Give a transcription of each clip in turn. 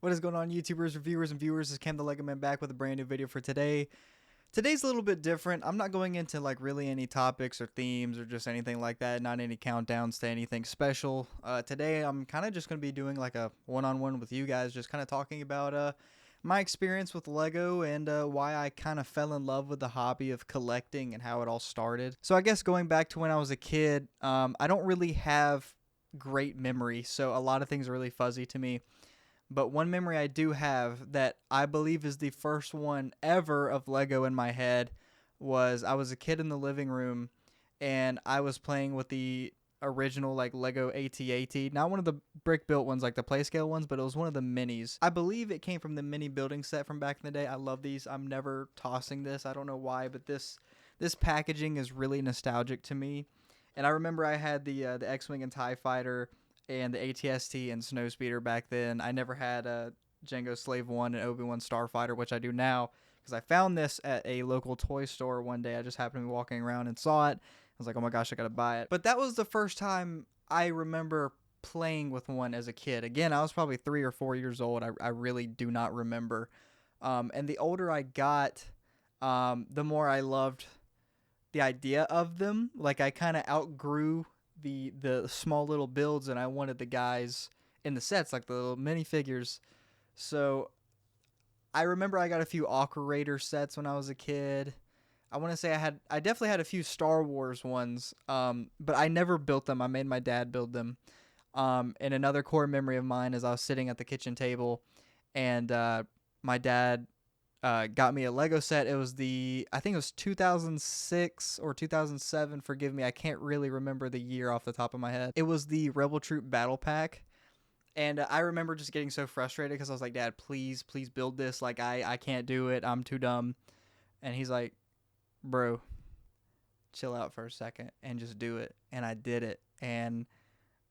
What is going on, YouTubers, reviewers, and viewers? This is CamTheLegoMan back with a brand new video for today. Today's a little bit different. I'm not going into like really any topics or themes or just anything like that. Not any countdowns to anything special. Today I'm kind of just going to be doing like a one-on-one with you guys, just kind of talking about my experience with Lego and why I kind of fell in love with the hobby of collecting and how it all started. So I guess going back to when I was a kid, I don't really have great memory, so a lot of things are really fuzzy to me. But one memory I do have that I believe is the first one ever of Lego in my head was I was a kid in the living room and I was playing with the original like Lego AT-AT, not one of the brick built ones like the play scale ones, but it was one of the minis. I believe it came from the mini building set from back in the day. I love these. I'm never tossing this. I don't know why, but this packaging is really nostalgic to me. And I remember I had the X-Wing and TIE Fighter and the ATST and Snowspeeder back then. I never had Jango Slave 1 and Obi-Wan Starfighter, which I do now, because I found this at a local toy store one day. I just happened to be walking around and saw it. I was like, oh my gosh, I gotta buy it. But that was the first time I remember playing with one as a kid. Again, I was probably 3 or 4 years old. I really do not remember. And the older I got, the more I loved the idea of them. Like I kind of outgrew the small little builds, and I wanted the guys in the sets, like the little minifigures. So I remember I got a few Aqua Raider sets when I was a kid. I want to say I definitely had a few Star Wars ones, but I never built them. I made my dad build them. And another core memory of mine is I was sitting at the kitchen table, and my dad got me a Lego set. It was I think it was 2006 or 2007. Forgive me, I can't really remember the year off the top of my head. It was the Rebel Troop Battle Pack. And I remember just getting so frustrated because I was like, Dad, please build this. Like, I can't do it. I'm too dumb. And he's like, bro, chill out for a second and just do it. And I did it. And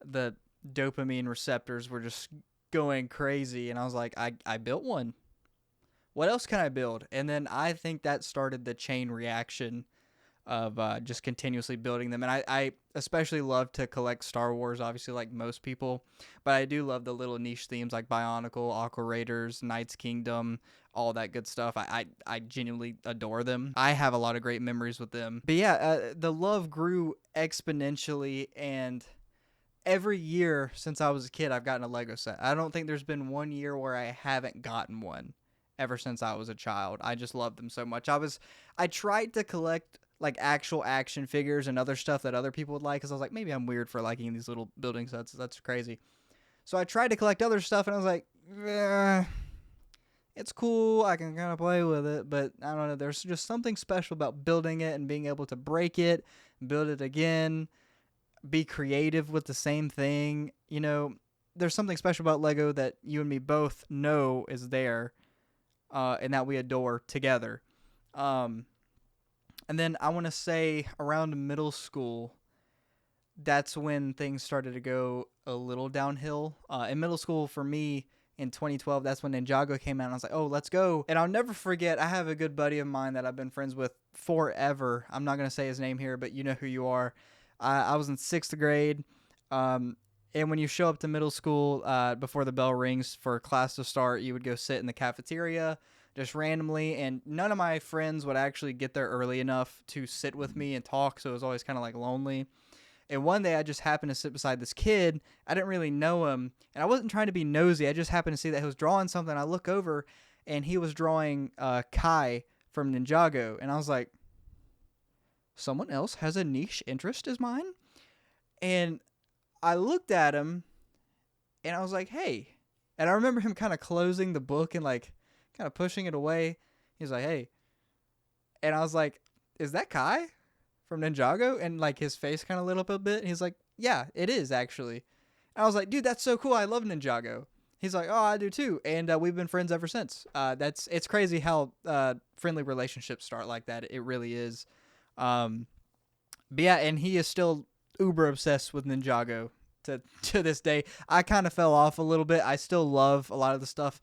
the dopamine receptors were just going crazy. And I was like, I built one. What else can I build? And then I think that started the chain reaction of just continuously building them. And I especially love to collect Star Wars, obviously, like most people. But I do love the little niche themes like Bionicle, Aqua Raiders, Knights Kingdom, all that good stuff. I genuinely adore them. I have a lot of great memories with them. But yeah, the love grew exponentially, and every year since I was a kid, I've gotten a Lego set. I don't think there's been one year where I haven't gotten one ever since I was a child. I just love them so much. I tried to collect like actual action figures and other stuff that other people would like, because I was like, maybe I'm weird for liking these little building sets. That's crazy. So I tried to collect other stuff, and I was like, it's cool. I can kind of play with it, but I don't know. There's just something special about building it and being able to break it, build it again, be creative with the same thing. You know, there's something special about Lego that you and me both know is there. And that we adore together. And then I want to say around middle school, that's when things started to go a little downhill. In middle school for me in 2012, that's when Ninjago came out, and I was like, oh, let's go. And I'll never forget, I have a good buddy of mine that I've been friends with forever. I'm not going to say his name here, but you know who you are. I was in 6th grade. And when you show up to middle school before the bell rings for class to start, you would go sit in the cafeteria just randomly. And none of my friends would actually get there early enough to sit with me and talk, so it was always kind of like lonely. And one day I just happened to sit beside this kid. I didn't really know him, and I wasn't trying to be nosy. I just happened to see that he was drawing something. I look over, and he was drawing Kai from Ninjago. And I was like, someone else has a niche interest as mine? And I looked at him, and I was like, hey. And I remember him kind of closing the book and, like, kind of pushing it away. He was like, hey. And I was like, is that Kai from Ninjago? And, like, his face kind of lit up a bit. And he's like, yeah, it is, actually. And I was like, dude, that's so cool. I love Ninjago. He's like, oh, I do, too. And we've been friends ever since. It's crazy how friendly relationships start like that. It really is. But, yeah, and he is still uber obsessed with Ninjago to this day. I kind of fell off a little bit. I still love a lot of the stuff.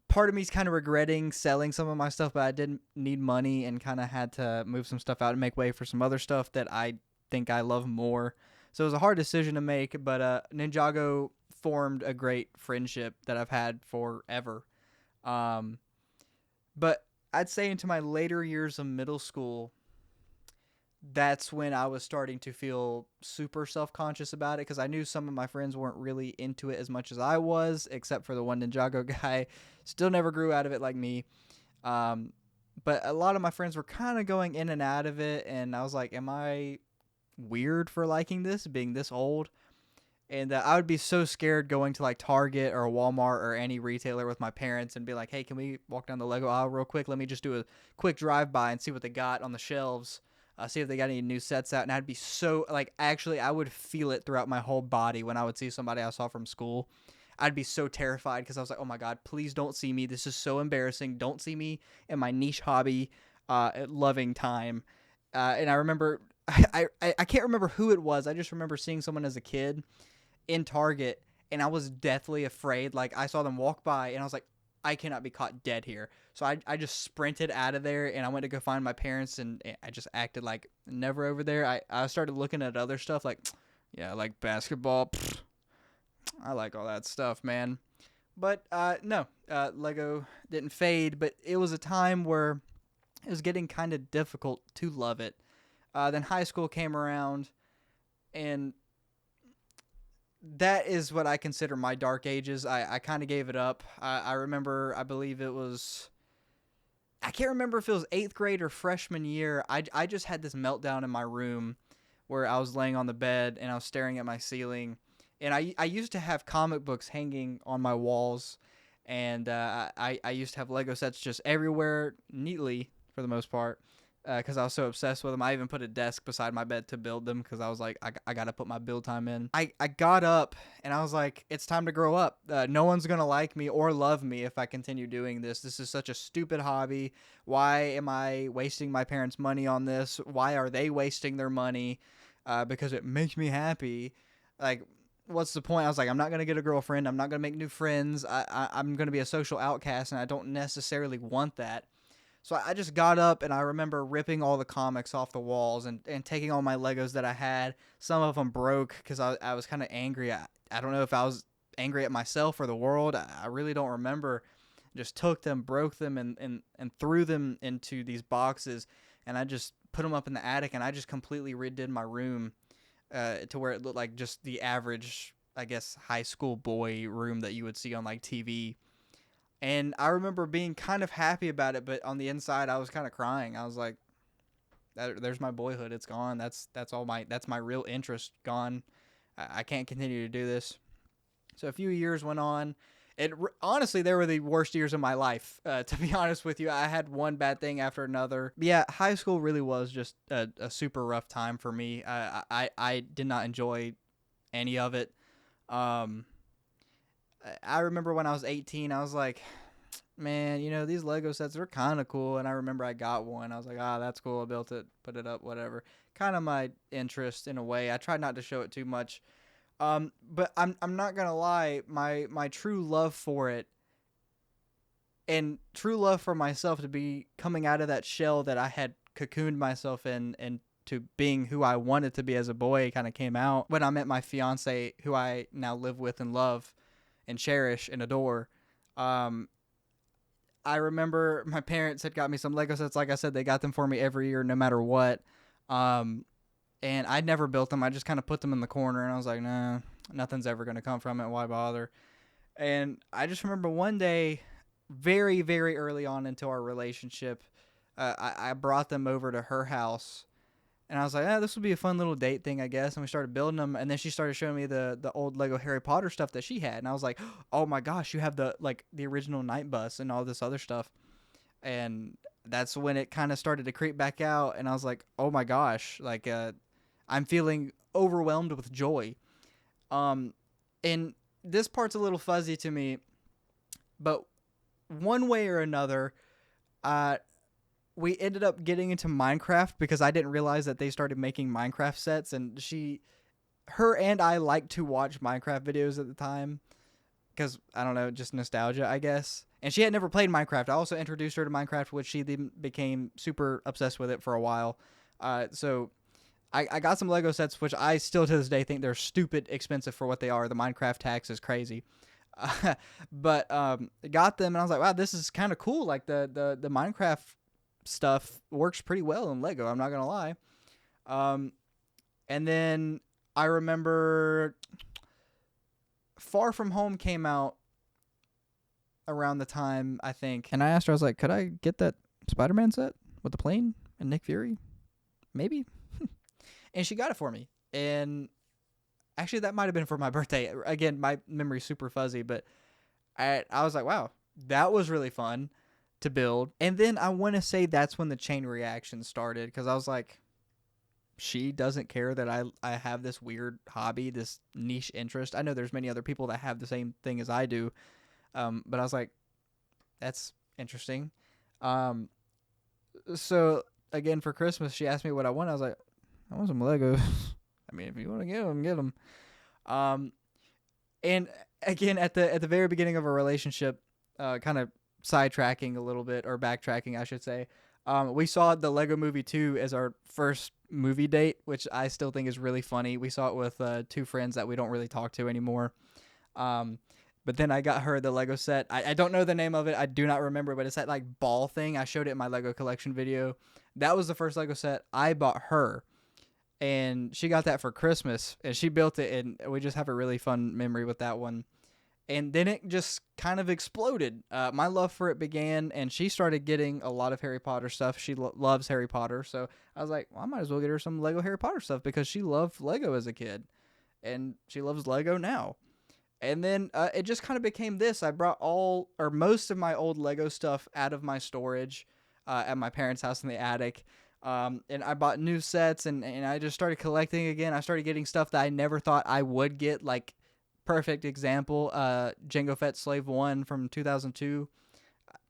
Part of me is kind of regretting selling some of my stuff, but I didn't need money and kind of had to move some stuff out and make way for some other stuff that I think I love more. So it was a hard decision to make, but Ninjago formed a great friendship that I've had forever. Um, but I'd say into my later years of middle school, that's when I was starting to feel super self-conscious about it, because I knew some of my friends weren't really into it as much as I was, except for the one Ninjago guy. Still never grew out of it like me. Um, but a lot of my friends were kind of going in and out of it, and I was like, am I weird for liking this, being this old? And I would be so scared going to like Target or Walmart or any retailer with my parents and be like, hey, can we walk down the Lego aisle real quick? Let me just do a quick drive by and see what they got on the shelves. See if they got any new sets out. And I'd be so, like, actually, I would feel it throughout my whole body when I would see somebody I saw from school. I'd be so terrified because I was like, oh my God, please don't see me. This is so embarrassing. Don't see me in my niche hobby loving time. And I remember, I can't remember who it was. I just remember seeing someone as a kid in Target, and I was deathly afraid. Like, I saw them walk by, and I was like, I cannot be caught dead here. So I just sprinted out of there, and I went to go find my parents, and I just acted like never over there. I started looking at other stuff, like, yeah, I like basketball. Pfft, I like all that stuff, man. But no, Lego didn't fade, but it was a time where it was getting kind of difficult to love it. Then high school came around, and that is what I consider my dark ages. I kind of gave it up. I remember, I believe it was, I can't remember if it was 8th grade or freshman year. I just had this meltdown in my room where I was laying on the bed and I was staring at my ceiling. And I used to have comic books hanging on my walls. And I used to have Lego sets just everywhere neatly for the most part, because I was so obsessed with them. I even put a desk beside my bed to build them because I was like, I got to put my build time in. I got up and I was like, it's time to grow up. No one's going to like me or love me if I continue doing this. This is such a stupid hobby. Why am I wasting my parents' money on this? Why are they wasting their money? Because it makes me happy. Like, what's the point? I was like, I'm not going to get a girlfriend. I'm not going to make new friends. I'm going to be a social outcast, and I don't necessarily want that. So I just got up, and I remember ripping all the comics off the walls and taking all my Legos that I had. Some of them broke because I was kind of angry. I don't know if I was angry at myself or the world. I really don't remember. Just took them, broke them, and threw them into these boxes. And I just put them up in the attic, and I just completely redid my room to where it looked like just the average, I guess, high school boy room that you would see on like TV. And I remember being kind of happy about it, but on the inside, I was kind of crying. I was like, "There's my boyhood. It's gone. That's my real interest gone. I can't continue to do this." So a few years went on. Honestly, they were the worst years of my life. To be honest with you, I had one bad thing after another. But yeah, high school really was just a super rough time for me. I did not enjoy any of it. I remember when I was 18, I was like, man, these Lego sets are kind of cool. And I remember I got one. I was like, that's cool. I built it, put it up, whatever. Kind of my interest in a way. I tried not to show it too much. But I'm not going to lie. My true love for it and true love for myself to be coming out of that shell that I had cocooned myself in and to being who I wanted to be as a boy kind of came out when I met my fiance, who I now live with and love and cherish and adore. I remember my parents had got me some Lego sets. Like I said, they got them for me every year, no matter what. And I'd never built them. I just kind of put them in the corner, and I was like, nah, nothing's ever going to come from it. Why bother? And I just remember one day, very, very early on into our relationship, I brought them over to her house. And I was like, this would be a fun little date thing, I guess. And we started building them. And then she started showing me the old Lego Harry Potter stuff that she had. And I was like, oh my gosh, you have the original Night Bus and all this other stuff. And that's when it kind of started to creep back out. And I was like, oh my gosh, I'm feeling overwhelmed with joy. And this part's a little fuzzy to me, but one way or another, we ended up getting into Minecraft because I didn't realize that they started making Minecraft sets, and her and I liked to watch Minecraft videos at the time because, I don't know, just nostalgia, I guess. And she had never played Minecraft. I also introduced her to Minecraft, which she then became super obsessed with it for a while. So I got some Lego sets, which I still to this day think they're stupid expensive for what they are. The Minecraft tax is crazy. But got them, and I was like, wow, this is kind of cool. Like the Minecraft stuff works pretty well in Lego. I'm not gonna lie. Um, and then I remember Far From Home came out around the time, I think, and I asked her, I was like, could I get that Spider-Man set with the plane and Nick Fury? Maybe. And she got it for me. And actually, that might have been for my birthday. Again, my memory's super fuzzy, but I was like, wow, that was really fun to build. And then I want to say that's when the chain reaction started, because I was like, she doesn't care that I have this weird hobby, this niche interest. I know there's many other people that have the same thing as I do, but I was like, that's interesting. So again, for Christmas, she asked me what I want. I was like, I want some Legos. I mean, if you want to get them. And again, at the very beginning of a relationship, kind of sidetracking a little bit, or backtracking, I should say, we saw the Lego Movie 2 as our first movie date, which I still think is really funny. We saw it with two friends that we don't really talk to anymore. But then I got her the Lego set. I don't know the name of it. I do not remember, but it's that like ball thing. I showed it in my Lego collection video. That was the first Lego set I bought her. And she got that for Christmas, and she built it, and we just have a really fun memory with that one. And then it just kind of exploded. My love for it began, and she started getting a lot of Harry Potter stuff. She loves Harry Potter, so I was like, well, I might as well get her some Lego Harry Potter stuff, because she loved Lego as a kid, and she loves Lego now. And then it just kind of became this. I brought all or most of my old Lego stuff out of my storage at my parents' house in the attic. And I bought new sets, and I just started collecting again. I started getting stuff that I never thought I would get, like, perfect example, Jango Fett Slave 1 from 2002.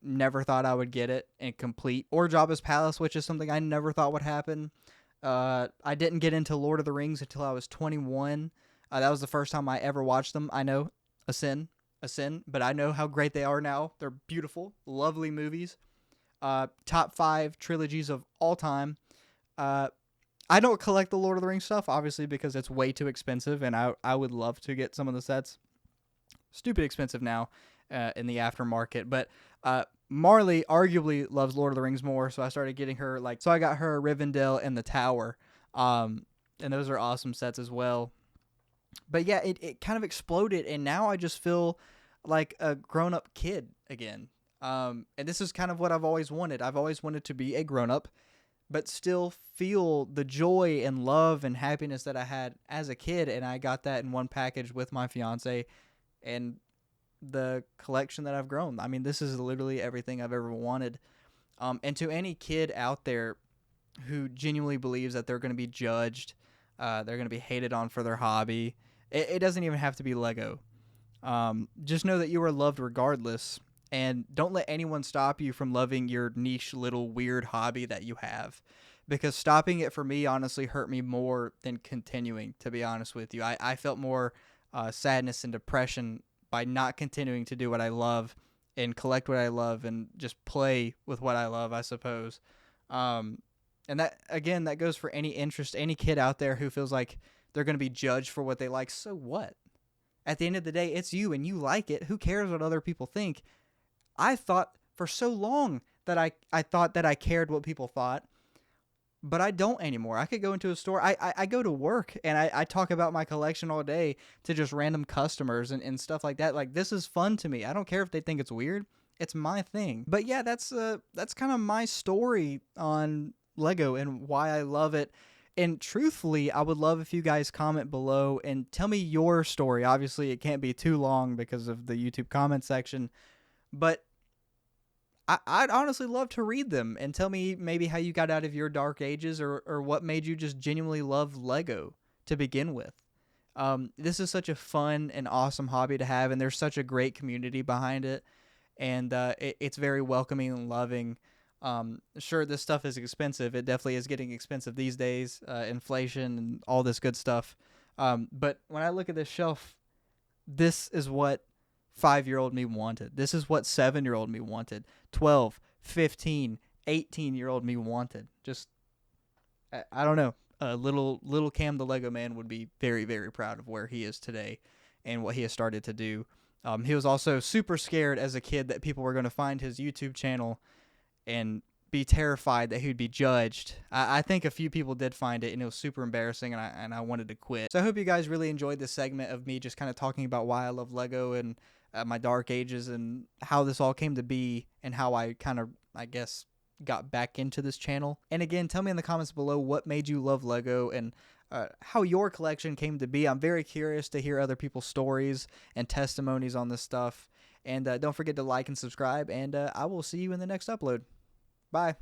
Never thought I would get it and complete. Or Jabba's Palace, which is something I never thought would happen. I didn't get into Lord of the Rings until I was 21. That was the first time I ever watched them. I know, a sin, but I know how great they are now. They're beautiful, lovely movies. Top 5 trilogies of all time. I don't collect the Lord of the Rings stuff, obviously, because it's way too expensive, and I would love to get some of the sets. Stupid expensive now in the aftermarket, but Marley arguably loves Lord of the Rings more, so I started getting her, so I got her Rivendell and the Tower, and those are awesome sets as well. But yeah, it kind of exploded, and now I just feel like a grown-up kid again. And this is kind of what I've always wanted. I've always wanted to be a grown-up, but still feel the joy and love and happiness that I had as a kid, and I got that in one package with my fiance and the collection that I've grown. I mean, this is literally everything I've ever wanted. And to any kid out there who genuinely believes that they're going to be judged, they're going to be hated on for their hobby, it doesn't even have to be Lego. Just know that you are loved regardless. And don't let anyone stop you from loving your niche little weird hobby that you have. Because stopping it for me honestly hurt me more than continuing, to be honest with you. I felt more sadness and depression by not continuing to do what I love and collect what I love and just play with what I love, I suppose. And that, again, that goes for any interest, any kid out there who feels like they're going to be judged for what they like. So what? At the end of the day, it's you and you like it. Who cares what other people think? I thought for so long that I thought that I cared what people thought, but I don't anymore. I could go into a store. I go to work, and I talk about my collection all day to just random customers and stuff like that. Like, this is fun to me. I don't care if they think it's weird. It's my thing. But yeah, that's kind of my story on Lego and why I love it. And truthfully, I would love if you guys comment below and tell me your story. Obviously, it can't be too long because of the YouTube comment section. But I'd honestly love to read them and tell me maybe how you got out of your dark ages or what made you just genuinely love Lego to begin with. This is such a fun and awesome hobby to have, and there's such a great community behind it, and it's very welcoming and loving. Sure, this stuff is expensive. It definitely is getting expensive these days, inflation and all this good stuff. But when I look at this shelf, this is what 5-year-old me wanted. This is what 7-year-old me wanted. 12, 15, 18-year-old me wanted. Just, I don't know. little Cam the Lego Man would be very, very proud of where he is today and what he has started to do. He was also super scared as a kid that people were going to find his YouTube channel and be terrified that he would be judged. I think a few people did find it, and it was super embarrassing, and I wanted to quit. So I hope you guys really enjoyed this segment of me just kind of talking about why I love Lego and my dark ages and how this all came to be and how I kind of, I guess, got back into this channel. And again, tell me in the comments below what made you love Lego and how your collection came to be. I'm very curious to hear other people's stories and testimonies on this stuff. And don't forget to like and subscribe, and I will see you in the next upload. Bye.